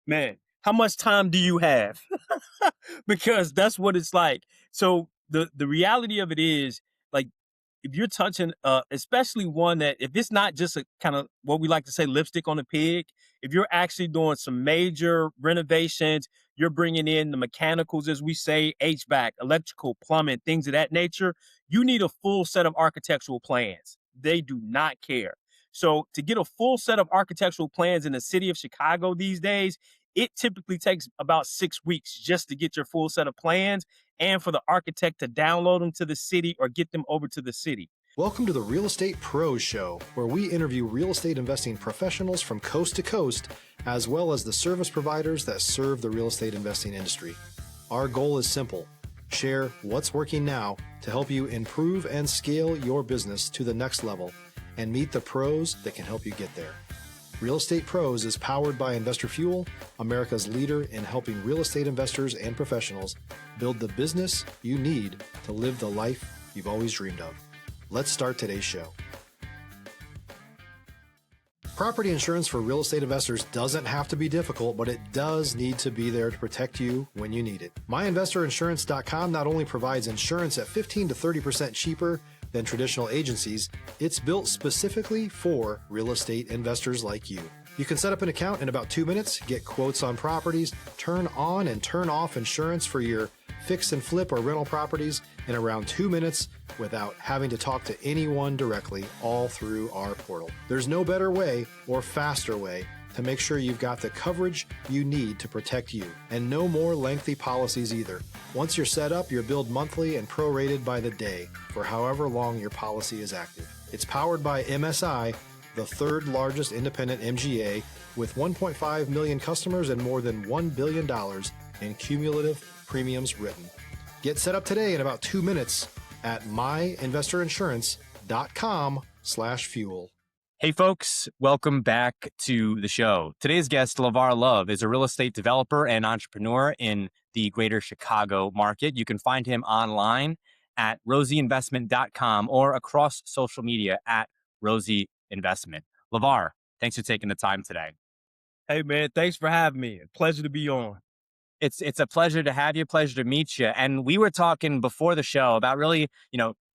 Man, how much time do you have? Because that's what it's like. So the reality of it is, like, if you're touching especially one that, if it's not just a kind of what we like to say lipstick on a pig, if you're actually doing some major renovations, you're bringing in the mechanicals, as we say, HVAC, electrical, plumbing, things of that nature, you need a full set of architectural plans. They do not care. So to get a full set of architectural plans in the city of Chicago these days, it typically takes about 6 weeks just to get your full set of plans and for the architect to download them to the city or get them over to the city. Welcome to the Real Estate Pros Show, where we interview real estate investing professionals from coast to coast, as well as the service providers that serve the real estate investing industry. Our goal is simple: share what's working now to help you improve and scale your business to the next level and meet the pros that can help you get there. Real Estate Pros is powered by Investor Fuel, America's leader in helping real estate investors and professionals build the business you need to live the life you've always dreamed of. Let's start today's show. Property insurance for real estate investors doesn't have to be difficult, but it does need to be there to protect you when you need it. MyInvestorInsurance.com not only provides insurance at 15 to 30% cheaper than traditional agencies, it's built specifically for real estate investors like you. You can set up an account in about 2 minutes, get quotes on properties, turn on and turn off insurance for your fix and flip or rental properties in around 2 minutes without having to talk to anyone directly, all through our portal. There's no better way or faster way to make sure you've got the coverage you need to protect you, and no more lengthy policies either. Once you're set up, you're billed monthly and prorated by the day for however long your policy is active. It's powered by MSI, the third largest independent MGA, with 1.5 million customers and more than $1 billion in cumulative premiums written. Get set up today in about 2 minutes at myinvestorinsurance.com/fuel. Hey folks, welcome back to the show. Today's guest, LeVar Love, is a real estate developer and entrepreneur in the greater Chicago market. You can find him online at rosieinvestment.com or across social media at Rosie Investment. LeVar, thanks for taking the time today. Hey man, thanks for having me. Pleasure to be on. It's a pleasure to have you, pleasure to meet you. And we were talking before the show about really,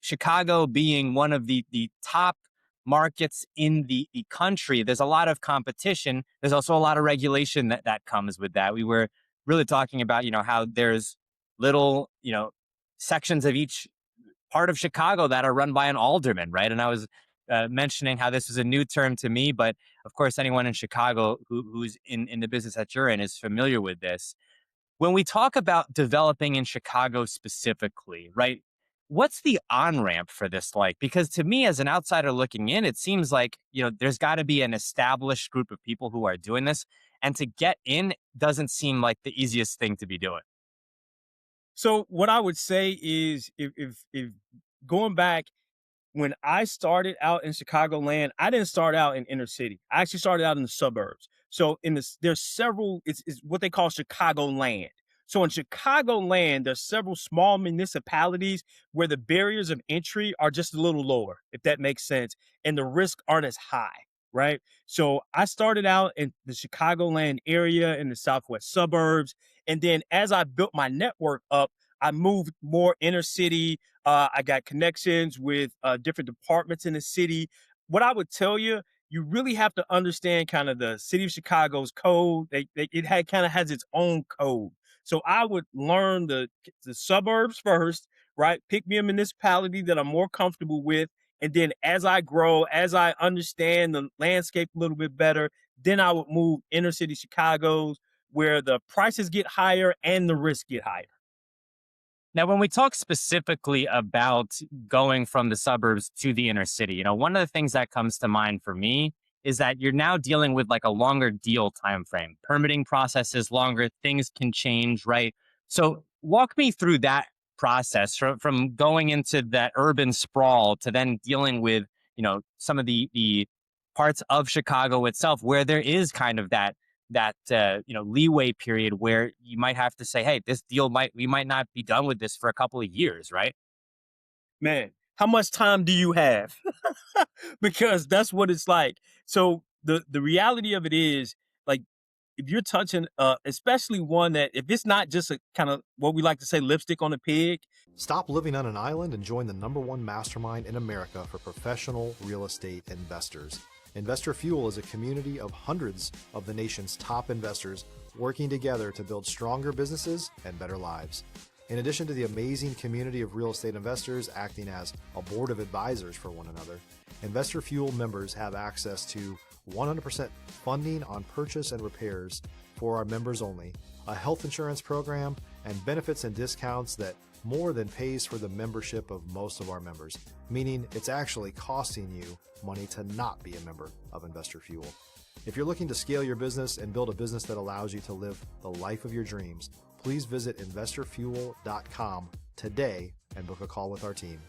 Chicago being one of the top markets in the country. There's a lot of competition. There's also a lot of regulation that comes with that. We were really talking about, how there's little, sections of each part of Chicago that are run by an alderman, right? And I was mentioning how this is a new term to me, but of course, anyone in Chicago who's in the business that you're in is familiar with this. When we talk about developing in Chicago specifically, right? What's the on-ramp for this like? Because to me, as an outsider looking in, it seems like, there's got to be an established group of people who are doing this. And to get in doesn't seem like the easiest thing to be doing. So what I would say is, if going back, when I started out in Chicagoland, I didn't start out in inner city. I actually started out in the suburbs. So there's several, it's what they call Chicagoland. So in Chicagoland, there's several small municipalities where the barriers of entry are just a little lower, if that makes sense, and the risks aren't as high, right? So I started out in the Chicagoland area in the southwest suburbs. And then as I built my network up, I moved more inner city. I got connections with different departments in the city. What I would tell you, you really have to understand kind of the city of Chicago's code. It kind of has its own code. So I would learn the suburbs first, right? Pick me a municipality that I'm more comfortable with. And then as I grow, as I understand the landscape a little bit better, then I would move inner city Chicago's, where the prices get higher and the risks get higher. Now, when we talk specifically about going from the suburbs to the inner city, one of the things that comes to mind for me is that you're now dealing with like a longer deal time frame. Permitting process is longer, things can change, right? So walk me through that process from going into that urban sprawl to then dealing with, some of the parts of Chicago itself where there is kind of that leeway period where you might have to say, hey, we might not be done with this for a couple of years, right? Man, how much time do you have? Because that's what it's like. So the reality of it is, like, if you're touching, especially one that if it's not just a kind of what we like to say lipstick on a pig. Stop living on an island and join the #1 mastermind in America for professional real estate investors. Investor Fuel is a community of hundreds of the nation's top investors working together to build stronger businesses and better lives. In addition to the amazing community of real estate investors acting as a board of advisors for one another, Investor Fuel members have access to 100% funding on purchase and repairs for our members only, a health insurance program, and benefits and discounts that more than pays for the membership of most of our members, meaning it's actually costing you money to not be a member of Investor Fuel. If you're looking to scale your business and build a business that allows you to live the life of your dreams, please visit investorfuel.com today and book a call with our team.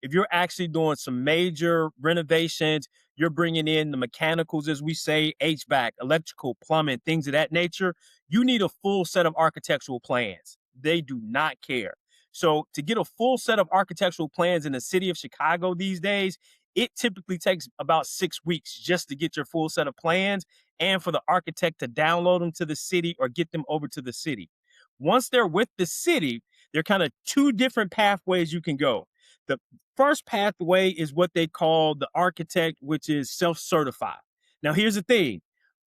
If you're actually doing some major renovations, you're bringing in the mechanicals, as we say, HVAC, electrical, plumbing, things of that nature, you need a full set of architectural plans. They do not care. So to get a full set of architectural plans in the city of Chicago these days, it typically takes about 6 weeks just to get your full set of plans and for the architect to download them to the city or get them over to the city. Once they're with the city, there are kind of two different pathways you can go. The first pathway is what they call the architect, which is self-certified. Now, here's the thing.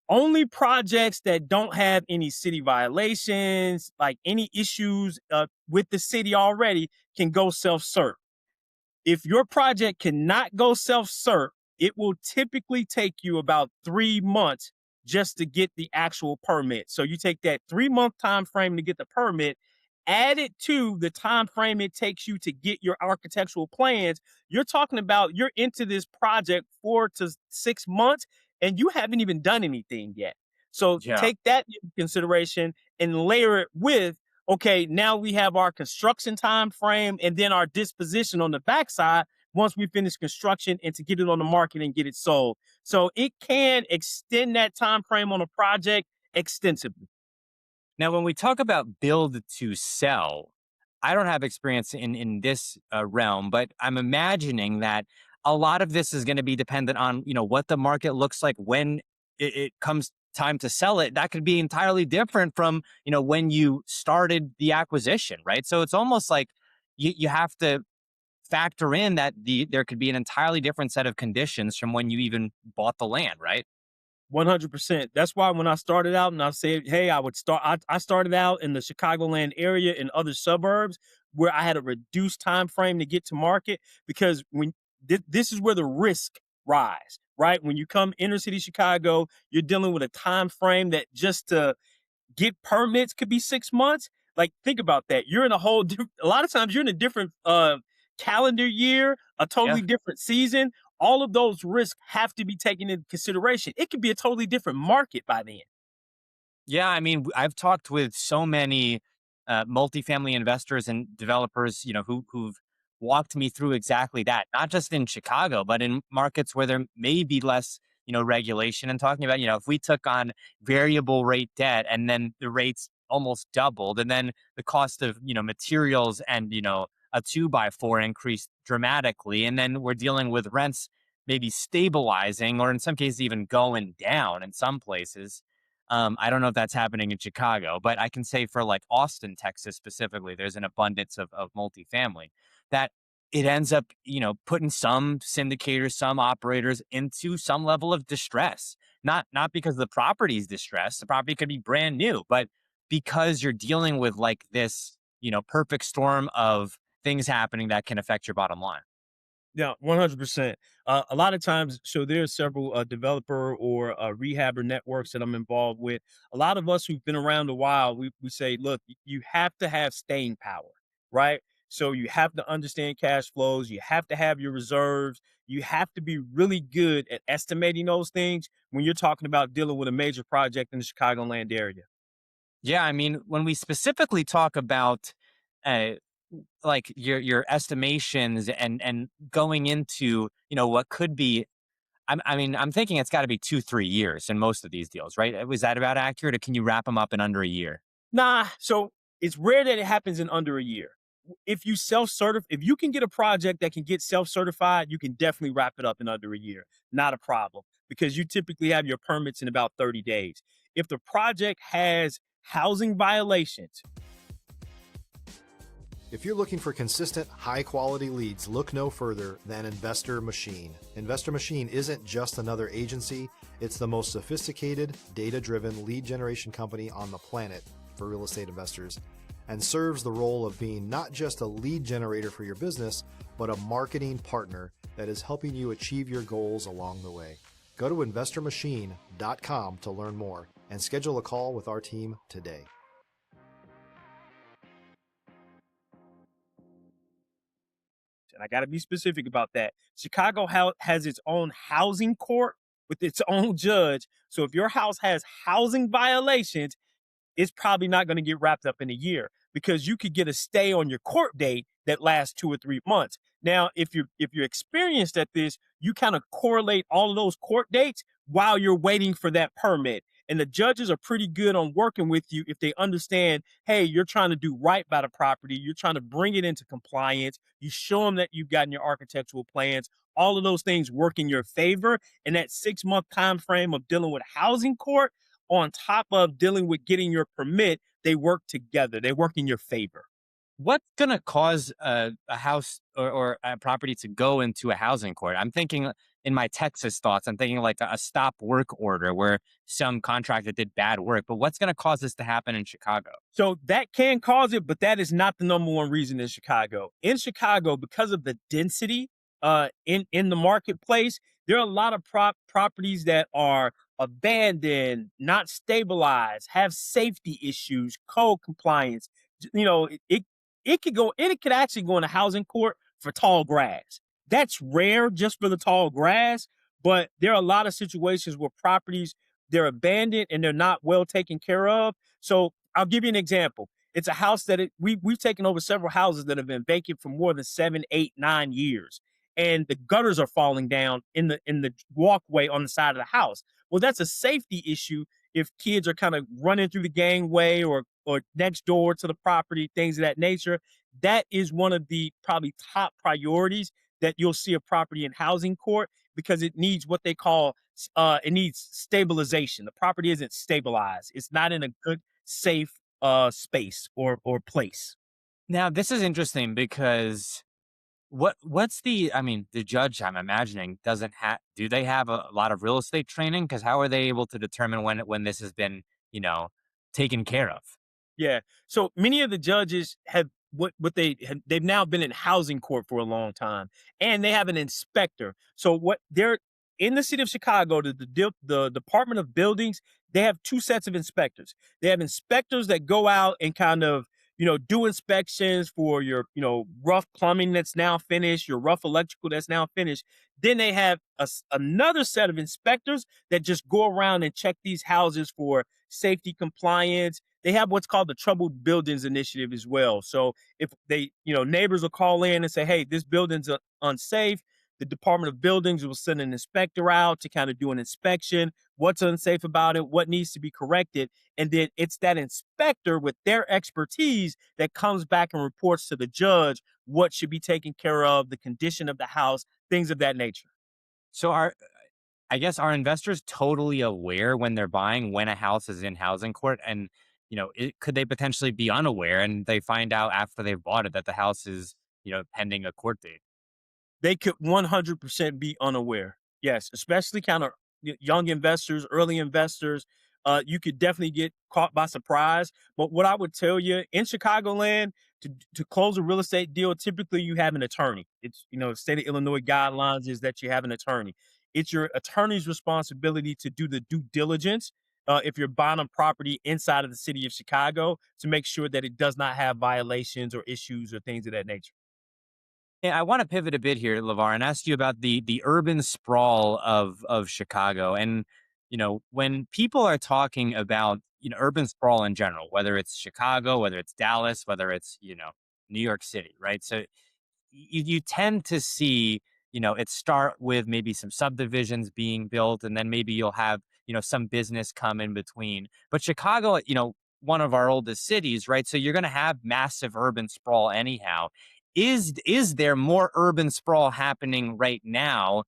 Only projects that don't have any city violations, like any issues with the city already, can go self-cert. If your project cannot go self-cert, it will typically take you about 3 months just to get the actual permit. So you take that 3-month time frame to get the permit, add it to the time frame it takes you to get your architectural plans. You're talking about you're into this project 4 to 6 months and you haven't even done anything yet. So Yeah. take that into consideration and layer it with, okay, now we have our construction time frame and then our disposition on the backside once we finish construction and to get it on the market and get it sold. So it can extend that time frame on a project extensively. Now, when we talk about build to sell, I don't have experience in this realm, but I'm imagining that a lot of this is going to be dependent on what the market looks like when it comes time to sell it. That could be entirely different from when you started the acquisition, right? So it's almost like you have to factor in that there could be an entirely different set of conditions from when you even bought the land, right? 100%. That's why when I started out and I said, hey, I started out in the Chicagoland area in other suburbs where I had a reduced time frame to get to market because this is where the risk rise, right? When you come inner city Chicago, you're dealing with a time frame that just to get permits could be 6 months. Like, think about that. You're in a lot of times you're in a different calendar year, a Yeah. totally different season. All of those risks have to be taken into consideration. It could be a totally different market by then. Yeah, I mean, I've talked with so many multifamily investors and developers, who've walked me through exactly that. Not just in Chicago, but in markets where there may be less, regulation. And talking about, if we took on variable rate debt and then the rates almost doubled, and then the cost of materials and a 2x4 increased dramatically, and then we're dealing with rents maybe stabilizing or in some cases even going down in some places. I don't know if that's happening in Chicago, but I can say for like Austin, Texas specifically, there's an abundance of multifamily that it ends up, putting some syndicators, some operators into some level of distress. Not because the property is distressed. The property could be brand new, but because you're dealing with like this, perfect storm of things happening that can affect your bottom line. Yeah, 100%. A lot of times, so there's several developer or rehabber networks that I'm involved with. A lot of us who've been around a while, we say, look, you have to have staying power, right? So you have to understand cash flows. You have to have your reserves. You have to be really good at estimating those things when you're talking about dealing with a major project in the Chicagoland area. Yeah, I mean, when we specifically talk about uh, like your estimations and going into what could be, I'm thinking it's got to be 2-3 years in most of these deals, right? Was that about accurate, or can you wrap them up in under a year? Nah, so it's rare that it happens in under a year. If you self-certify, if you can get a project that can get self-certified, you can definitely wrap it up in under a year. Not a problem because you typically have your permits in about 30 days. if the project has housing violations. If you're looking for consistent, high-quality leads, look no further than Investor Machine. Investor Machine isn't just another agency, it's the most sophisticated, data-driven lead generation company on the planet for real estate investors, and serves the role of being not just a lead generator for your business, but a marketing partner that is helping you achieve your goals along the way. Go to investormachine.com to learn more and schedule a call with our team today. And I got to be specific about that. Chicago has its own housing court with its own judge. So if your house has housing violations, it's probably not going to get wrapped up in a year, because you could get a stay on your court date that lasts 2 or 3 months. Now, if you're experienced at this, you kind of correlate all of those court dates while you're waiting for that permit. And the judges are pretty good on working with you if they understand, hey, you're trying to do right by the property. You're trying to bring it into compliance. You show them that you've gotten your architectural plans. All of those things work in your favor. And that 6-month time frame of dealing with housing court, on top of dealing with getting your permit, they work together. They work in your favor. What's going to cause a house or a property to go into a housing court? I'm thinking in my Texas thoughts, I'm thinking like a stop work order where some contractor did bad work. But what's going to cause this to happen in Chicago? So that can cause it, but that is not the number one reason in Chicago. In Chicago, because of the density in the marketplace, there are a lot of properties that are abandoned, not stabilized, have safety issues, code compliance. You know, it could actually go in a housing court for tall grass. That's rare just for the tall grass, but there are a lot of situations where properties, they're abandoned and they're not well taken care of. So I'll give you an example. It's a house that we've taken over several houses that have been vacant for more than 7, 8, 9 years, and the gutters are falling down in the walkway on the side of the house. Well, that's a safety issue if kids are kind of running through the gangway or next door to the property, things of that nature. That is one of the probably top priorities that you'll see a property in housing court, because it needs what they call it needs stabilization. The property isn't stabilized. It's not in a good, safe space or place. Now, this is interesting because I mean, the judge, I'm imagining, doesn't have, do they have a lot of real estate training? Because how are they able to determine when this has been, you know, taken care of? Yeah. So many of the judges have they've now been in housing court for a long time, and they have an inspector. So what they're in the city of Chicago, the Department of Buildings, they have 2 sets of inspectors. They have inspectors that go out and kind of, do inspections for your, rough plumbing that's now finished, your rough electrical that's now finished. Then they have another set of inspectors that just go around and check these houses for safety compliance. They have what's called the Troubled Buildings Initiative as well. So if they, neighbors will call in and say, hey, this building's unsafe, the Department of Buildings will send an inspector out to kind of do an inspection. What's unsafe about it? What needs to be corrected? And then it's that inspector with their expertise that comes back and reports to the judge what should be taken care of, the condition of the house, things of that nature. So I guess, are investors totally aware when they're buying when a house is in housing court? And, could they potentially be unaware and they find out after they've bought it that the house is, pending a court date? They could 100% be unaware. Yes, especially kind of young investors, early investors. You could definitely get caught by surprise. But what I would tell you in Chicagoland, to close a real estate deal, typically you have an attorney. It's, state of Illinois guidelines is that you have an attorney. It's your attorney's responsibility to do the due diligence if you're buying a property inside of the city of Chicago, to make sure that it does not have violations or issues or things of that nature. Yeah, I want to pivot a bit here, LeVar, and ask you about the urban sprawl of Chicago. And when people are talking about urban sprawl in general, whether it's Chicago, whether it's Dallas, whether it's New York City, right? So you tend to see it start with maybe some subdivisions being built, and then maybe you'll have some business come in between. But Chicago, one of our oldest cities, right? So you're going to have massive urban sprawl anyhow. Is there more urban sprawl happening right now?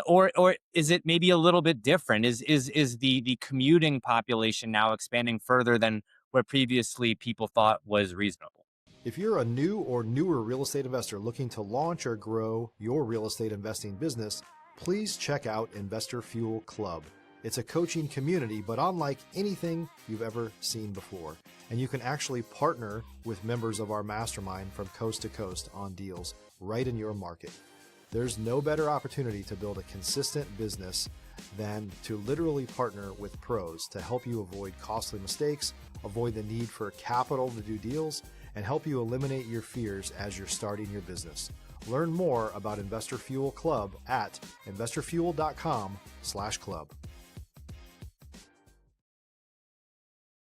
Or is it maybe a little bit different? Is the commuting population now expanding further than where previously people thought was reasonable? If you're a new or newer real estate investor looking to launch or grow your real estate investing business, please check out Investor Fuel Club. It's a coaching community, but unlike anything you've ever seen before. And you can actually partner with members of our mastermind from coast to coast on deals right in your market. There's no better opportunity to build a consistent business than to literally partner with pros to help you avoid costly mistakes, avoid the need for capital to do deals, and help you eliminate your fears as you're starting your business. Learn more about Investor Fuel Club at investorfuel.com/club.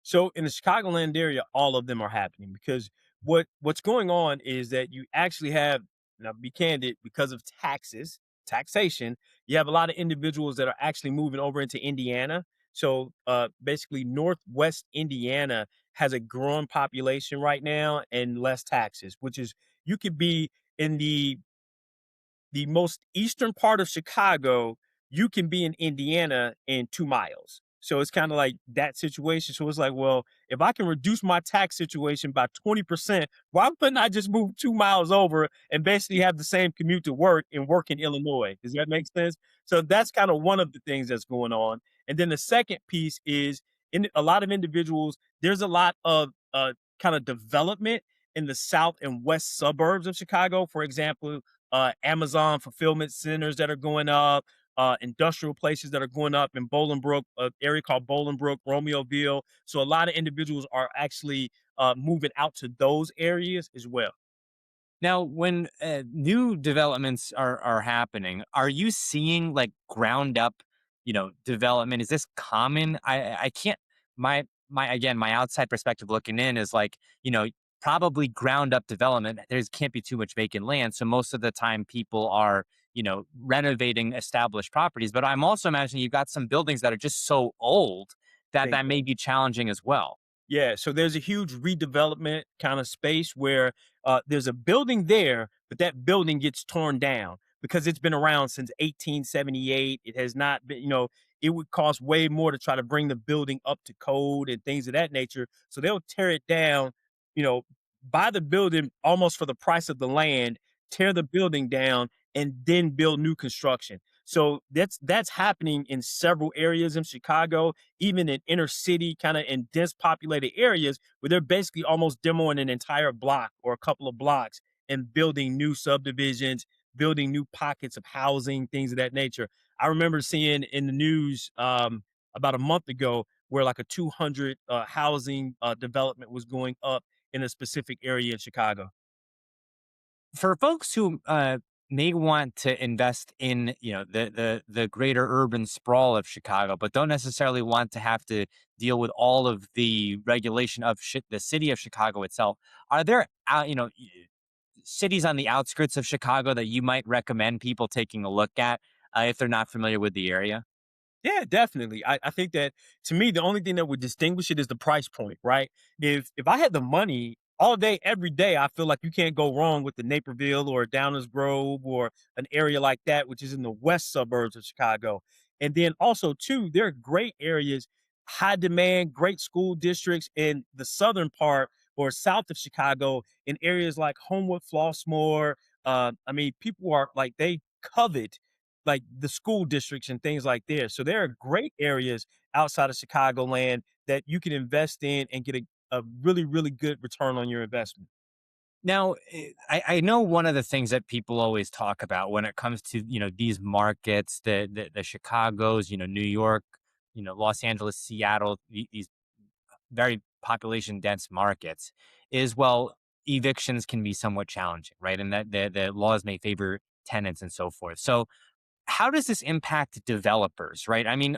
So in the Chicagoland area, all of them are happening because what's going on is that you actually have, now be candid, because of taxation, you have a lot of individuals that are actually moving over into Indiana. So basically Northwest Indiana has a growing population right now and less taxes, which is, you could be in the most eastern part of Chicago, you can be in Indiana in 2 miles. So it's kind of like that situation. So it's like, well, if I can reduce my tax situation by 20%, why wouldn't I just move 2 miles over and basically have the same commute to work and work in Illinois? Does that make sense? So that's kind of one of the things that's going on. And then the second piece is, in a lot of individuals, there's a lot of kind of development in the south and west suburbs of Chicago. For example, Amazon fulfillment centers that are going up, industrial places that are going up in Bolingbrook, an area called Bolingbrook, Romeoville. So a lot of individuals are actually moving out to those areas as well. Now, when new developments are happening, are you seeing like ground up, development? Is this common? I can't. My again, my outside perspective looking in is like, probably ground up development. There can't be too much vacant land, so most of the time people are, renovating established properties. But I'm also imagining you've got some buildings that are just so old that that may be challenging as well. Yeah, so there's a huge redevelopment kind of space where there's a building there, but that building gets torn down because it's been around since 1878. It has not been, it would cost way more to try to bring the building up to code and things of that nature. So they'll tear it down, you know, buy the building almost for the price of the land, tear the building down, and then build new construction. So that's happening in several areas in Chicago, even in inner city, kind of in dense populated areas where they're basically almost demoing an entire block or a couple of blocks and building new subdivisions, building new pockets of housing, things of that nature. I remember seeing in the news about a month ago where like a 200 housing development was going up in a specific area in Chicago. For folks who may want to invest in the greater urban sprawl of Chicago, but don't necessarily want to have to deal with all of the regulation of the city of Chicago itself, are there cities on the outskirts of Chicago that you might recommend people taking a look at if they're not familiar with the area? Yeah, definitely. I think that, to me, the only thing that would distinguish it is the price point, right? If I had the money all day, every day, I feel like you can't go wrong with the Naperville or Downers Grove or an area like that, which is in the west suburbs of Chicago. And then also, too, there are great areas, high demand, great school districts in the southern part or south of Chicago, in areas like Homewood, Flossmoor. I mean, people are like, they covet like the school districts and things like this. So there are great areas outside of Chicagoland that you can invest in and get a really, really good return on your investment. Now, I know one of the things that people always talk about when it comes to these markets, the Chicago's, New York, Los Angeles, Seattle, these very population dense markets, is, well, evictions can be somewhat challenging, right? And that the laws may favor tenants and so forth. So how does this impact developers, right? I mean,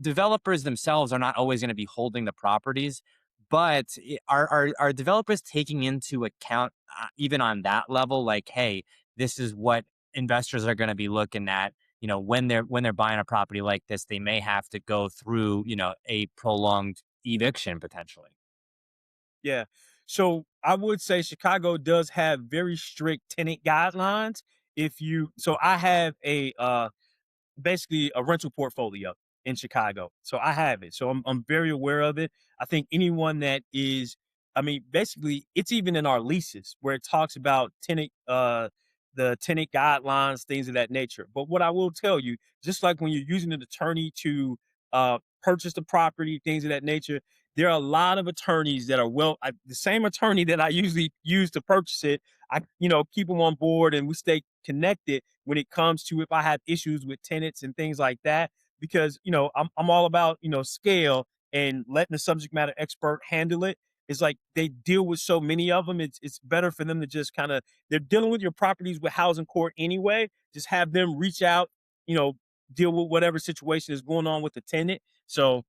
developers themselves are not always going to be holding the properties, but are developers taking into account, even on that level, like, hey, this is what investors are going to be looking at. When they're buying a property like this, they may have to go through a prolonged eviction potentially. Yeah. So I would say Chicago does have very strict tenant guidelines. So I have basically a rental portfolio in Chicago. So I have it. So I'm very aware of it. I think anyone that is, I mean, basically it's even in our leases where it talks about the tenant guidelines, things of that nature. But what I will tell you, just like when you're using an attorney to purchase the property, things of that nature, there are a lot of attorneys that are the same attorney that I usually use to purchase it. I, keep them on board and we stay connected when it comes to if I have issues with tenants and things like that, because, I'm all about, scale and letting the subject matter expert handle it. It's like they deal with so many of them. It's better for them to just kind of, they're dealing with your properties with housing court anyway. Just have them reach out, you know, deal with whatever situation is going on with the tenant. So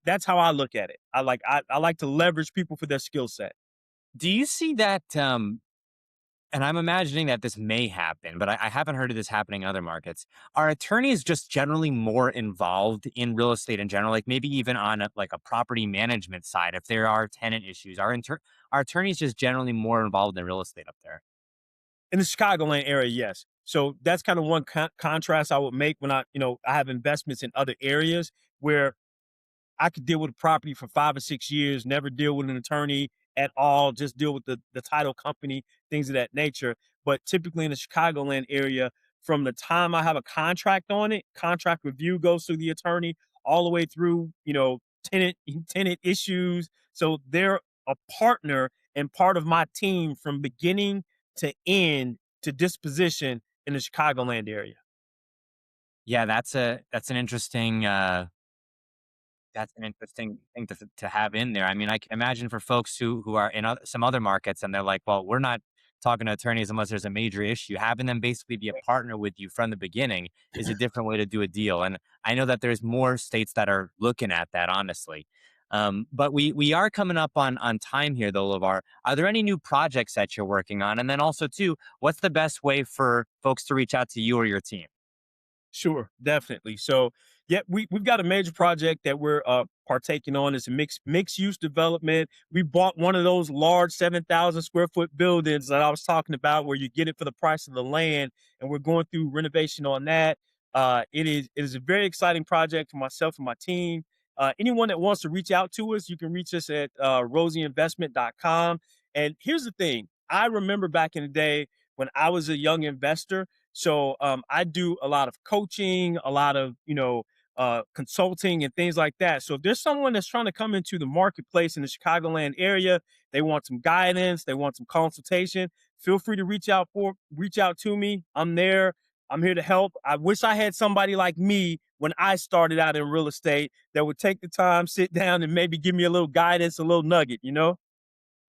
that's how I look at it. I like to leverage people for their skill set. Do you see that? And I'm imagining that this may happen, but I haven't heard of this happening in other markets. Are attorneys just generally more involved in real estate in general? Like maybe even on like a property management side, if there are tenant issues, are attorneys just generally more involved in real estate up there? In the Chicagoland area, yes. So that's kind of one contrast I would make when I have investments in other areas where I could deal with a property for 5 or 6 years, never deal with an attorney at all, just deal with the title company, things of that nature. But typically in the Chicagoland area, from the time I have a contract on it, contract review goes through the attorney all the way through, tenant tenant issues. So they're a partner and part of my team from beginning to end to disposition in the Chicagoland area. Yeah, that's an interesting thing to have in there. I mean, I can imagine for folks who are in some other markets and they're like, well, we're not talking to attorneys unless there's a major issue. Having them basically be a partner with you from the beginning is a different way to do a deal. And I know that there's more states that are looking at that, honestly. But we are coming up on time here, though, LeVar. Are there any new projects that you're working on? And then also, too, what's the best way for folks to reach out to you or your team? Sure, definitely. So, yeah, we've got a major project that we're partaking on. It's a mixed use development. We bought one of those large 7,000 square foot buildings that I was talking about, where you get it for the price of the land, and we're going through renovation on that. It is a very exciting project for myself and my team. Anyone that wants to reach out to us, you can reach us at rosieinvestment.com. And here's the thing: I remember back in the day when I was a young investor. So I do a lot of coaching, a lot of consulting and things like that. So if there's someone that's trying to come into the marketplace in the Chicagoland area, they want some guidance, they want some consultation, feel free to reach out to me. I'm there. I'm here to help. I wish I had somebody like me when I started out in real estate that would take the time, sit down, and maybe give me a little guidance, a little nugget.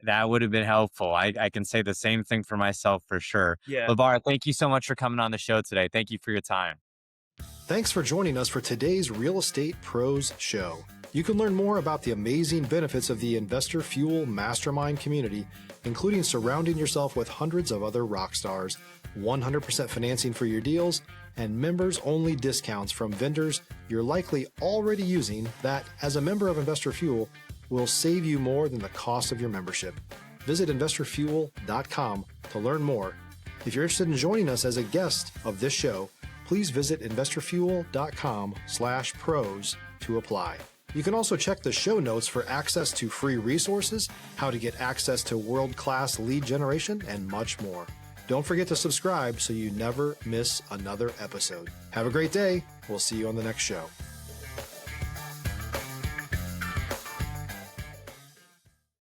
That would have been helpful. I can say the same thing for myself for sure. Yeah. LeVar, thank you so much for coming on the show today. Thank you for your time. Thanks for joining us for today's Real Estate Pros Show. You can learn more about the amazing benefits of the Investor Fuel Mastermind community, including surrounding yourself with hundreds of other rock stars, 100% financing for your deals, and members-only discounts from vendors you're likely already using that, as a member of Investor Fuel, will save you more than the cost of your membership. Visit investorfuel.com to learn more. If you're interested in joining us as a guest of this show, please visit investorfuel.com/pros to apply. You can also check the show notes for access to free resources, how to get access to world-class lead generation, and much more. Don't forget to subscribe so you never miss another episode. Have a great day. We'll see you on the next show.